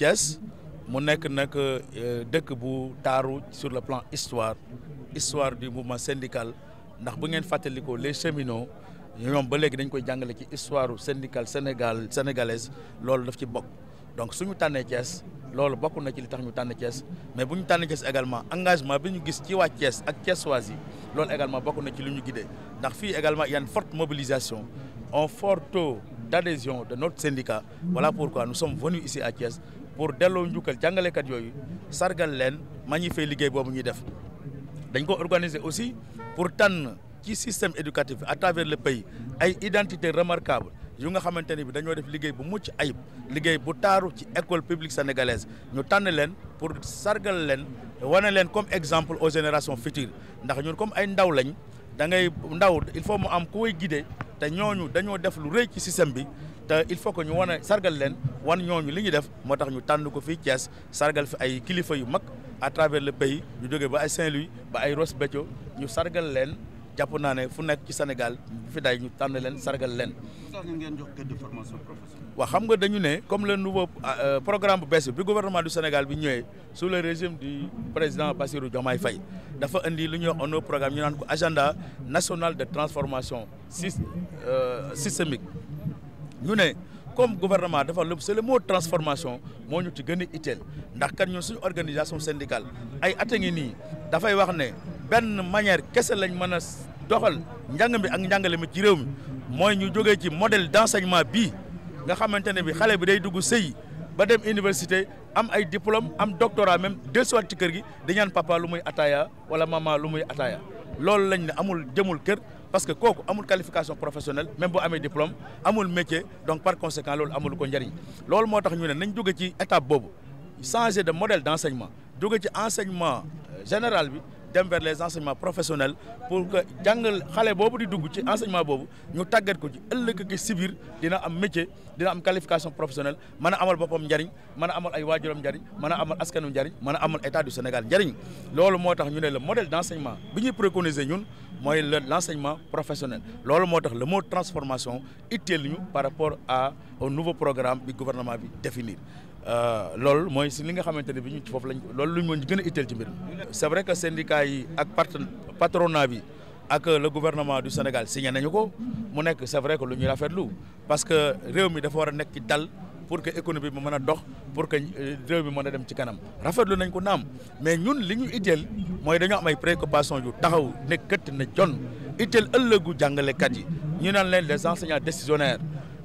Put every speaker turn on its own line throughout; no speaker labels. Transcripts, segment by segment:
Thiès mu nekk nag dëkk bu taaru sur le plan histoire du mouvement syndical ndax bu ngeen fàttalikoo les cheminots ñoom ba léegi dañ koy jàngale ci histoire syndicale sénégalaise loolu daf ci bokk donc suñu tànnee Thiès loolu bokk na ci li tax ñu tànn Thiès mais bu ñu tànn Thiès également engagement bi ñu gis ci waa Thiès ak Thiessois yi loolu également bokk na ci li ñu guidé ndax fii également il y a une forte mobilisation un fort taux d'adhésion de notre syndicat voilà pourquoi nous sommes venus ici à Thiès pour delloo njukkal jàngalekat yooyu sargal leen magnifier liggéey boobu ñuy def dañ ko organiser aussi pour tànn ci système éducatif à travers le pays ay identités remarquables yu nga xamante ni bi dañoo def liggéey bu mucc ayib liggéey bu taaru ci école publique sénégalaise ñu tànn leen pour sargal leen wane leen comme exemple aux générations futures ndax ñun comme ay ndaw lañ da ngay ndaw il faut mu am ku koy guider te ñooñu dañoo def lu rëy ci système bi te il faut que ñu wane sargal leen wan ñooñu li ñuy def moo tax ñu tànn ko fii Thiès sargal fi ay kilifa yu mag à travers le pays ñu jógee ba ay Saint-Louis ba ay Ross Béthio ñu sargal leen jàpp naa ne fu nekk ci Sénégal fi day ñu tànn leen sargal leen.
ngeen jox code de formation professionnelle.
waaw xam nga dañu ne comme le nouveau programme bu bees bi gouvernement du Sénégal bi ñëwee sous le régime du président Bassirou Diomaye Faye dafa indi lu ñuy wax un nouveau programme ñu naan ko agenda national de transformation systémique ñu ne comme gouvernement dafa c'est le mot transformation moo ñu ci gën a itteel ndax kat ñun suñu organisation syndicale ay at a ngi nii dafay wax ne benn manière kese lañ mën a doxal njàng mi ak njàngale mi ci réew mi mooy ñu jógee ci modèle d'enseignement bii nga xamante ne bi xale bi day dugg sëy ba dem université am ay diplôme am doctorat même dellusiwaat ci kër gi di ñaan papa lu muy ataaya wala mama lu muy ataaya loolu lañ ne amul jëmul kër parce que kooku amul qualification professionnelle même bu amee diplôme amul métier donc par conséquent loolu amul ko njëriñ loolu moo tax ñu ne nañ jóge ci étape boobu changer de modèle d'enseignement jóge ci enseignement général bi dem vers les enseignements professionnels pour que jàngal xale boobu di dugg ci enseignement boobu ñu tàggat ko ci ëllëg ki si biir dina am métier dina am qualification professionnelle mën a amal boppam njariñ mën a amal ay waajuram njariñ mën a amal askanu njariñ mën a amal état du Sénégal njariñ loolu moo tax ñu ne le modèle d'enseignement bi ñuy préconiser ñun mooy l'enseignement professionnel loolu moo tax le mot transformation itteel ñu par rapport au nouveau programme bi gouvernement bi définir loolu mooy si li nga xamante ne bi ñu ci foofu lañ loolu lu ñu mën gën a itteel ci mbir mi c'est vrai que syndicat yi ak patronat bi ak le gouvernement du Sénégal signé nañu ko mu nekk c'est vrai que lu ñuy rafetlu parce que réew mi dafa war a nekk ci dal pour que économie bi mën a dox pour que réew mi mën a dem ci kanam rafetlu nañ ko naam mais ñun li ñu itteel mooy dañoo am ay préoccupations yu taxaw ne këtt na jon itteel ëllëgu jàngalekat yi ñu naan leen les enseignants décisionnaires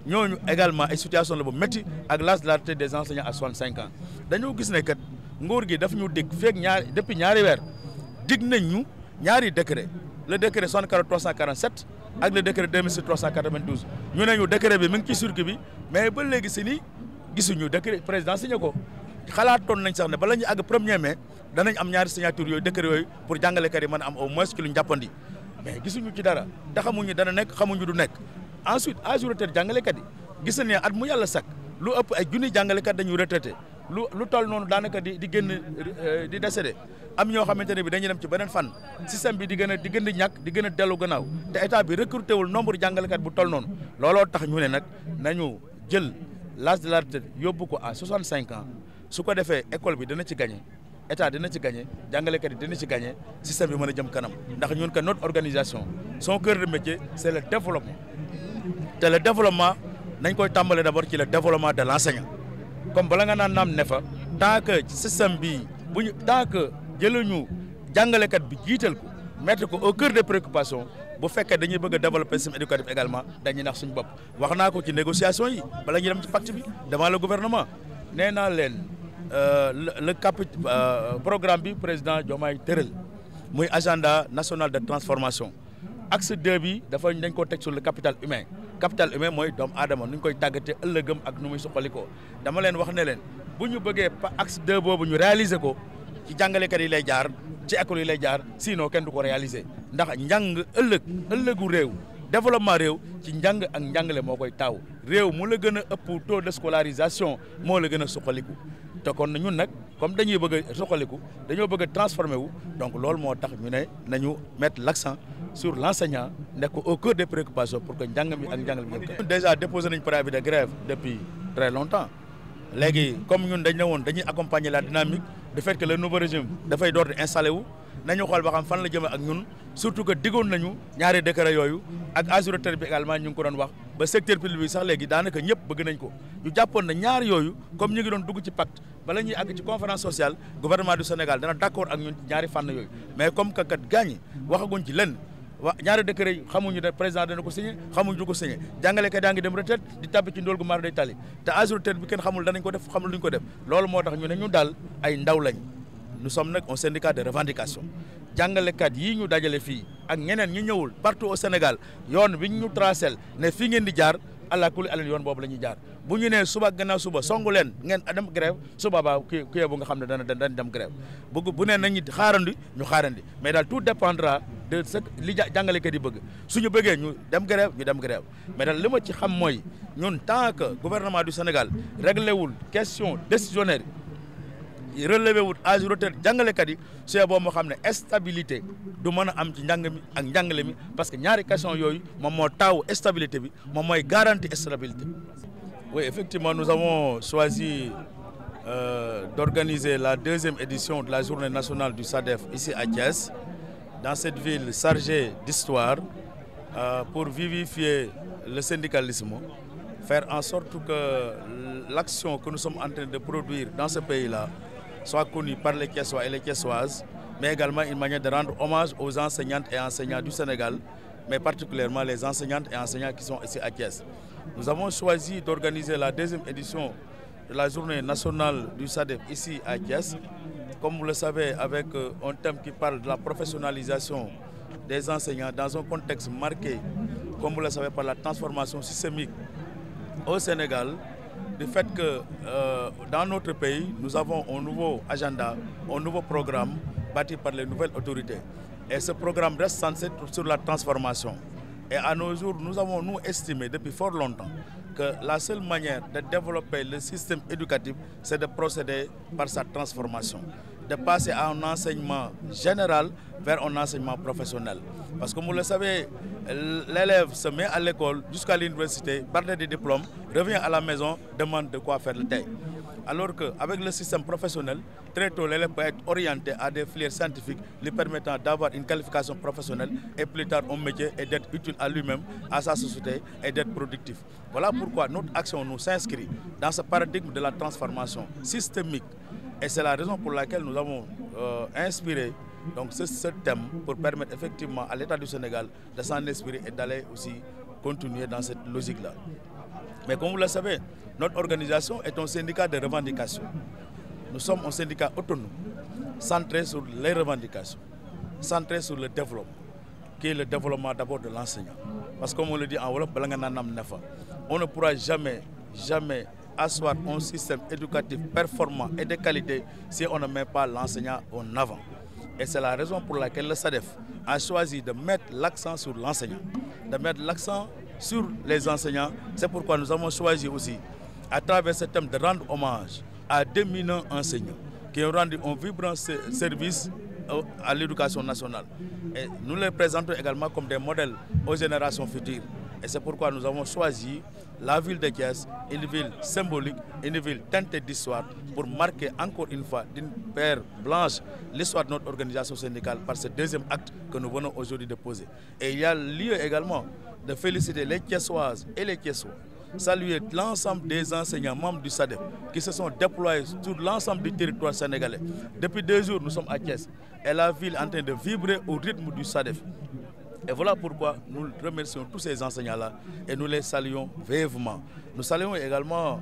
ñooñu également ay situation la bu métti ak l'âge de la retraite des enseignants à 65 ans dañoo gis ne kat nguur gi daf ñu dig feeg depuis ñaari weer dig nañ ñu ñaari décret le décret 74 347 ak le décret 2006 392 ñu ne ñu décret bi mi ngi ci circuit bi mais ba léegi si ni gisuñu décret président signé ko xalaatoon nañ sax ne bala ñu àgg 1er mai danañ am ñaari signature yooyu décret yooyu pour jàngalekat yi mën a am au moins ki lu ñu jàppandi mais gisuñu ci dara te xamuñu dana nekk xamuñu du nekk. ensuite âge retraite jàngalekat yi gis nañ ne at mu yàlla sakk lu ëpp ay junni jàngalekat dañuy retraité lu toll noonu daanaka di génn di décédé am ñoo xamante ne bi dañuy dem ci beneen fan système bi di gën di ñàkk di gën a dellu gannaaw te état bi recruté wul nombre jàngalekat bu toll noonu looloo tax ñu ne nag nañu jël l'âge de la retraite yóbbu ko à 65 ans su ko defee école bi dina ci gagné état dina ci gagné jàngalekat yi dina ci gagné système bi mën a jëm kanam ndax ñun que notre organisation son cœur de métier c'est le développement te le développement nañ koy tàmbale d'abord ci le développement de l'enseignant comme bala nga naan naam ne fa tant que système bi tant que jëluñu jàngalekat bi jiital ko mettre ko au cœur des préoccupations bu fekkee dañuy bëgg a développer système éducatif également dañuy nax suñu bopp wax naa ko ci négociation yi bala ñuy dem ci pacte bi devant le gouvernement nee naa leen programme bi président Diomaye tëral muy agenda national de transformation axe 2 bi dañ ko teg sur le capital humain mooy doomu aadama nu ñu koy tàggatee ëllëgëm ak nu muy suqalikoo dama leen wax ne leen bu ñu bëggee axe 2 boobu ñu réaliser ko ci jàngalekat yi lay jaar ci école yi lay jaar sinon kenn du ko réaliser ndax njàng ëllëgu réew développement réew ci njàng ak njàngale moo koy taaw réew mu la gën a ëpp taux de scolarisation moo la gën a suqaliku te kon ñun nag comme dañuy bëgg a suqaliku dañoo bëgg a transformer wu donc loolu moo tax ñu ne nañu mettre l'accent sur l'enseignant nekk au cœur des préoccupations pour que njàng mi ak njàngale mi jëm. Déjà déposé nañ préavis de grève depuis très longtemps léegi comme ñun dañ ne woon dañuy accompagner la dynamique du fait que le nouveau régime dafay door di installé wu nañu xool ba xam fan la jëme ak ñun surtout que diggoon nañu ñaari décret yooyu ak AGEROUTER bi également ñu ngi ko doon wax ba secteur public bi sax léegi daanaka ñëpp bëgg nañ ko ñu jàppoon na ñaar yooyu comme ñu ngi doon dugg ci pacte bala ñuy àgg ci conférence sociale gouvernement du Sénégal dana d'accord ak ñun ñaari fànn yooyu mais comme que kat gaañi waxaguñ ci lenn ñaari décret yi xamuñu ne président dana ko signé xamuñu du ko signé jàngalekat yaa ngi dem retraite di tàbbi ci ndóol gu maar day tali te AGEROUTER bi kenn xamul danañ ko def xamul duñ ko def loolu moo tax ñu ne ñu daal ay ndaw lañ nous sommes nag un syndicat de revendication jàngalekat yii ñu dajale fii ak ñeneen ñi ñëwul partout au Sénégal yoon bi ñu tracé ne fii ngeen di jaar allah kulli alal yoon boobu la ñuy jaar bu ñu nee suba gannaaw suba songu leen ngeen dem grève suba baa kii bu nga xam ne dana dem grève bu nee nañu xaarandi ñu xaarandi mais daal tout dépendra de ce li jàngalekat yi bëgg suñu bëggee ñu dem grève mais daal li ma ci xam mooy ñun tant que gouvernement du Sénégal réglé wul question décisionnaire relevé wut AGEROUTER jàngalekat yi su boobu moo xam ne stabilité du mën a am ci njàng mi ak njàngale mi parce que ñaari question yooyu moom moo taawu stabilité bi moom mooy garantie stabilité bi. Oui, effectivement, nous avons choisi d'organiser la deuxième édition de la journée nationale du SADEF ici à Thiès, dans cette ville chargée d'histoire, pour vivifier le syndicalisme, faire en sorte que l'action que nous sommes en train de produire dans ce pays-là soit connue par les Thiessois et les Thiessoises, mais également une manière de rendre hommage aux enseignantes et enseignants du Sénégal, mais particulièrement les enseignantes et enseignants qui sont ici à Thiès. Nous avons choisi d'organiser la deuxième édition de la journée nationale du SADEF ici à Thiès, comme vous le savez, avec un thème qui parle de la professionnalisation des enseignants dans un contexte marqué, comme vous le savez, par la transformation systémique au Sénégal, du fait que dans notre pays, nous avons un nouveau agenda, un nouveau programme bâti par les nouvelles autorités. Et ce programme reste centré sur la transformation. Et à nos jours, nous avons estimé depuis fort longtemps que la seule manière de développer le système éducatif, c'est de procéder par sa transformation, de passer à un enseignement général vers un enseignement professionnel. Parce que vous le savez, l'élève se met à l'école jusqu'à l'université, part des diplômes, revient à la maison, demande de quoi faire le thé. Alors qu'avec le système professionnel, très tôt, l'élève peut être orienté à des filières scientifiques lui permettant d'avoir une qualification professionnelle et plus tard un métier et d'être utile à lui-même, à sa société et d'être productif. Voilà pourquoi notre action nous s'inscrit dans ce paradigme de la transformation systémique. Et c'est la raison pour laquelle nous avons inspiré donc, ce thème pour permettre effectivement à l'État du Sénégal de s'en inspirer et d'aller aussi continuer dans cette logique-là. Mais comme vous le savez, notre organisation est un syndicat de revendication. Nous sommes un syndicat autonome, centré sur les revendications, centré sur le développement, qui est le développement d'abord de l'enseignant. Parce que comme on le dit en Wolof, on ne pourra jamais asseoir un système éducatif performant et de qualité si on ne met pas l'enseignant en avant. Et c'est la raison pour laquelle le SADEF a choisi de mettre l'accent sur l'enseignant, de mettre l'accent sur les enseignants. C'est pourquoi nous avons choisi aussi, à travers ce thème, de rendre hommage à d'éminents enseignants qui ont rendu un vibrant service à l'éducation nationale. Et nous les présentons également comme des modèles aux générations futures. Et c'est pourquoi nous avons choisi la ville de Thiès, une ville symbolique, une ville teintée d'histoire, pour marquer encore une fois d'une paire blanche l'histoire de notre organisation syndicale par ce deuxième acte que nous venons aujourd'hui de poser. Et il y a lieu également de féliciter les Thiessoises et les Thiessois, saluer l'ensemble des enseignants membres du SADEF qui se sont déployés sur l'ensemble du territoire sénégalais. Depuis 2 jours, nous sommes à Thiès et la ville est en train de vibrer au rythme du SADEF. Et voilà pourquoi nous remercions tous ces enseignants-là et nous les saluons vivement. Nous saluons également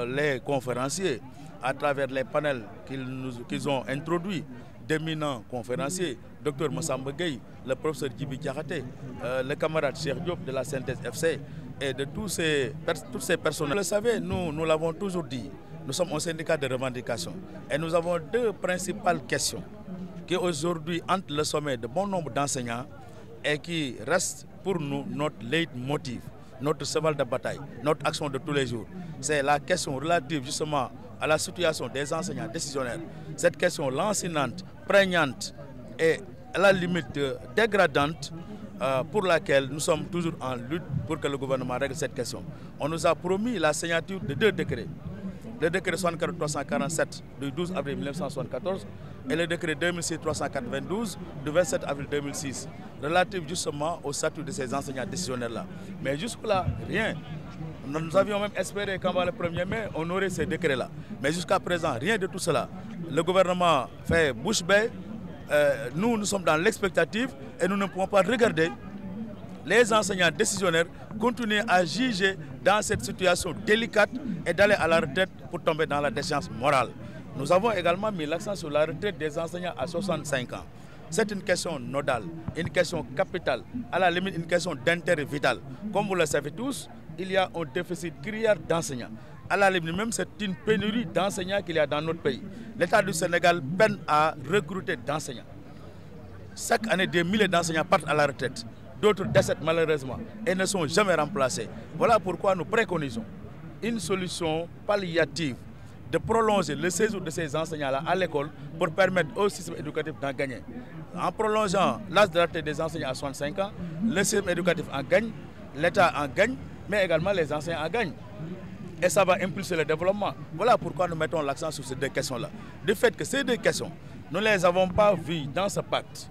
les conférenciers à travers les panels qu'ils ont introduits, d'éminents conférenciers, Dr Massamba Gueye, le professeur Djibi Diakhaté, le camarade Cheikh Diop de la Synthèse FC et de toutes ces personnes. Vous le savez, nous l'avons toujours dit, nous sommes un syndicat de revendication et nous avons 2 principales questions qui aujourd'hui hantent le sommet de bon nombre d'enseignants et qui reste pour nous notre leitmotiv, notre cheval de bataille, notre action de tous les jours. C'est la question relative justement à la situation des enseignants décisionnaires. Cette question lancinante, prégnante et à la limite dégradante pour laquelle nous sommes toujours en lutte pour que le gouvernement règle cette question. On nous a promis la signature de 2 décrets. le décret 64-347 du 12 avril 1974 et le décret 2006-392 du 27 avril 2006, relatif justement au statut de ces enseignants décisionnaires-là. Mais jusque-là, rien. Nous avions même espéré qu'avant le 1er mai, on aurait ces décrets-là. Mais jusqu'à présent, rien de tout cela. Le gouvernement fait bouche bée. Nous sommes dans l'expectative et nous ne pouvons pas regarder les enseignants décisionnaires continuer à juger dans cette situation délicate et d'aller à la retraite pour tomber dans la déchéance morale. Nous avons également mis l'accent sur la retraite des enseignants à 65 ans. C'est une question nodale, une question capitale, à la limite une question d'intérêt vital. Comme vous le savez tous, il y a un déficit criard d'enseignants. À la limite même, c'est une pénurie d'enseignants qu'il y a dans notre pays. L'État du Sénégal peine à recruter d'enseignants. Chaque année, des milliers d'enseignants partent à la retraite. D'autres décèdent malheureusement et ne sont jamais remplacés. Voilà pourquoi nous préconisons une solution palliative de prolonger le séjour de ces enseignants-là à l'école pour permettre au système éducatif d'en gagner. En prolongeant l'âge de la retraite des enseignants à 65 ans, le système éducatif en gagne, l'État en gagne, mais également les enseignants en gagnent. Et ça va impulser le développement. Voilà pourquoi nous mettons l'accent sur ces deux questions-là. Du fait que ces deux questions, nous ne les avons pas vues dans ce pacte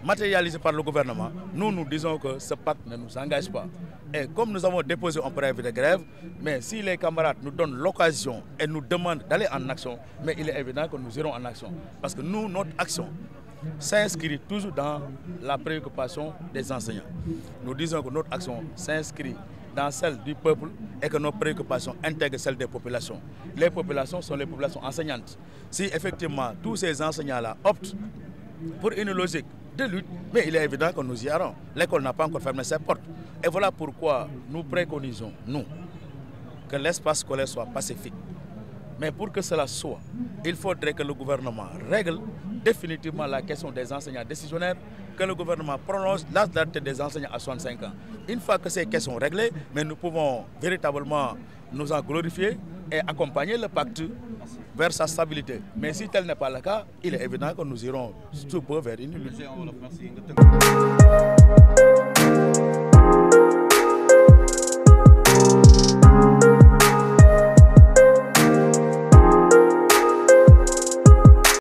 matérialisé par le gouvernement, nous disons que ce pacte ne nous engage pas. Et comme nous avons déposé un préavis de grève, mais si les camarades nous donnent l'occasion et nous demandent d'aller en action, mais il est évident que nous irons en action. Parce que nous, notre action s'inscrit toujours dans la préoccupation des enseignants. Nous disons que notre action s'inscrit dans celle du peuple et que nos préoccupations intègrent celles des populations. Les populations sont les populations enseignantes. Si effectivement tous ces enseignants-là optent pour une logique de lutte, mais il est évident que nous y irons. L'école n'a pas encore fermé ses portes. Et voilà pourquoi nous préconisons, nous, que l'espace scolaire soit pacifique. Mais pour que cela soit, il faudrait que le gouvernement règle définitivement la question des enseignants décisionnaires, que le gouvernement prolonge l'âge de la retraite des enseignants à 65 ans. Une fois que ces questions sont réglées, mais nous pouvons véritablement nous en glorifier et accompagner le pacte vers sa stabilité. Mais si tel n'est pas le cas, il est évident que nous irons tout peu vers une lutte.